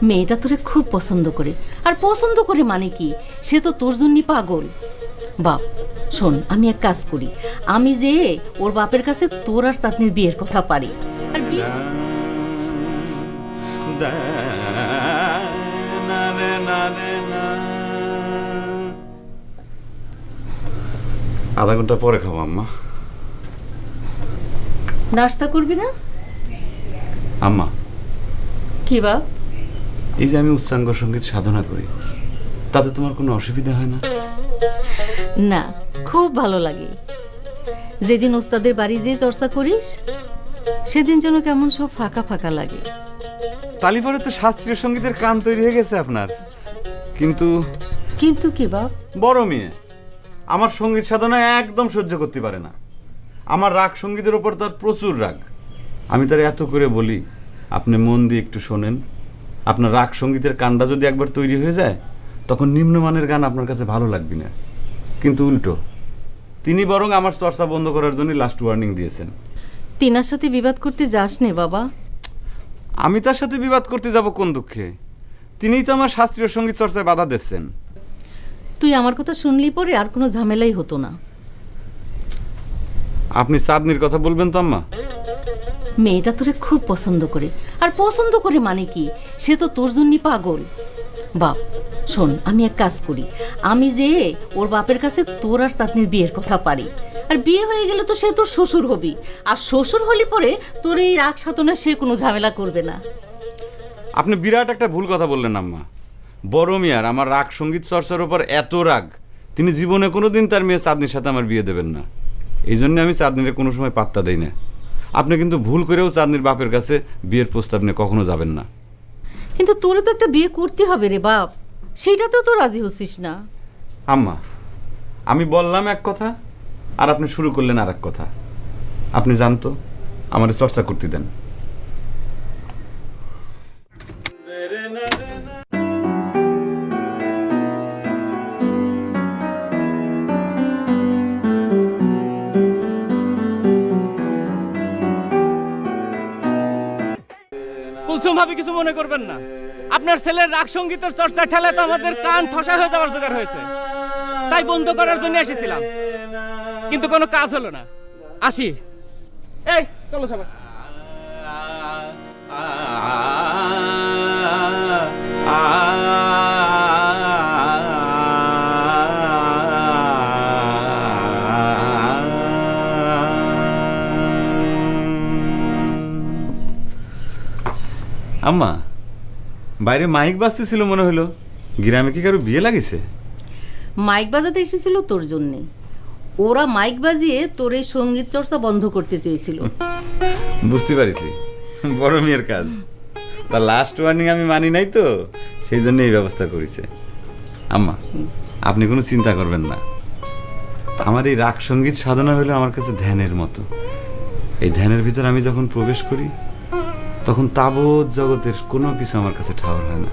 মেয়েটা তোরে খুব পছন্দ করে, আর পছন্দ করে মানে কি, সে তো তোর জন্যই পাগল। বাপ শোন, আমি এক কাজ করি, আমি যে ওর বাপের কাছে তোর আর চাঁদনির বিয়ের কথা পারি। আর বিয়ে আধা ঘন্টা পরে খাবো আম্মা। নাস্তা করবি না? আম্মা, কি বাপ? এই যে আমি উচ্চাঙ্গ সঙ্গীত সাধনা করি, তাতে তোমার কোনো অসুবিধা হয় না? না, খুব ভালো লাগে। যেদিন ওস্তাদের বাড়ি যেয়ে চর্চা করিস, সেদিন যেন কেমন সব ফাঁকা ফাঁকা লাগে। তালিপরে তো শাস্ত্রীয় সঙ্গীতের কান তৈরি হয়ে গেছে আপনার, কিন্তু কিন্তু কি বাপ? বড় মেয়ে আমার সঙ্গীত সাধনা একদম সহ্য করতে পারে না। আমার রাগ সঙ্গীতের ওপর তার প্রচুর রাগ। আমি তার এত করে বলি, আপনি মন দিয়ে একটু শোনেন, আপনার রাগ সঙ্গীতের কানটা যদি একবার তৈরি হয়ে যায়, তখন নিম্নমানের গান আপনার কাছে ভালো লাগবে না। কিন্তু উল্টো, তিনি বরং আমার চর্চা বন্ধ করার জন্য লাস্ট ওয়ার্নিং দিয়েছেন। তিনার সাথে বিবাদ করতে যাস নে বাবা। আমি তার সাথে বিবাদ করতে যাব কোন দুঃখে? তিনিই তো আমার শাস্ত্রীয় সঙ্গীত চর্চায় বাধা দিচ্ছেন। তুই আমার কথা শুনলি পরে আর কোনো ঝামেলাই হতো না। আপনি চাঁদনির কথা বলবেন তো আম্মা? মেয়েটা তোরে খুব পছন্দ করে, আর পছন্দ করে মানে কি, সে তো তোর জন্যই পাগল। বাপ শোন, আমি এক কাজ করি, আমি যে ওর বাপের কাছে তোর আর চাঁদনির বিয়ের কথা পারি। আর বিয়ে হয়ে গেলে তো সে তোর শ্বশুর হবি, আর শ্বশুর হলি পরে তোর এই রাগ সাধনায় সে কোনো ঝামেলা করবে না। আপনি বিরাট একটা ভুল কথা বললেন আম্মা। বড় মিয়ার আমার রাগ সঙ্গীত চর্চার উপর এত রাগ, তিনি জীবনে কোনোদিন তার মেয়ে চাঁদনির সাথে আমার বিয়ে দেবেন না। এই জন্য আমি চাঁদনির কোনো সময় পাত্তা দেই না। আপনি কিন্তু ভুল করেও চাঁদনির বাপের কাছে বিয়ের প্রস্তাব নিয়ে কখনো যাবেন না। কিন্তু তোরে তো একটা বিয়ে করতে হবে রে বাপ, সেইটাতেও তো রাজি হচ্ছিস না। আম্মা, আমি বললাম এক কথা আর আপনি শুরু করলেন আর এক কথা। আপনি জানতো আমার চর্চা করতে দেন। কুলসুম ভাবি কিছু মনে করবেন না, আপনার ছেলের রাগ সঙ্গীতের চর্চা ঠেলাতে আমাদের কান ঠসা হয়ে যাওয়ার জোগাড় হয়েছে, তাই বন্ধ করার জন্য এসেছিলাম, কিন্তু কোনো কাজ হলো না। আসি, এই চলো সবাই। আম্মা, বাইরে মাইক বাজতেছিল মনে হলো, গ্রামে কি কারো বিয়ে লাগিছে? মাইক বাজাতে এসেছিল তোর জন্যে। ওরা মাইক বাজিয়ে তোর এই সঙ্গীত চর্চা বন্ধ করতে চেয়েছিল। বুঝতে পারিছি, বড় মেয়ের কাজ। তার লাস্ট ওয়ার্নিং আমি মানি নাই তো, সেই জন্য এই ব্যবস্থা করেছে। আম্মা, আপনি কোনো চিন্তা করবেন না। আমার এই রাগ সঙ্গীত সাধনা হলো আমার কাছে ধ্যানের মতো। এই ধ্যানের ভিতর আমি যখন প্রবেশ করি, তখন তাবৎ জগতের কোনো কিছু আমার কাছে ঠাওর হয় না।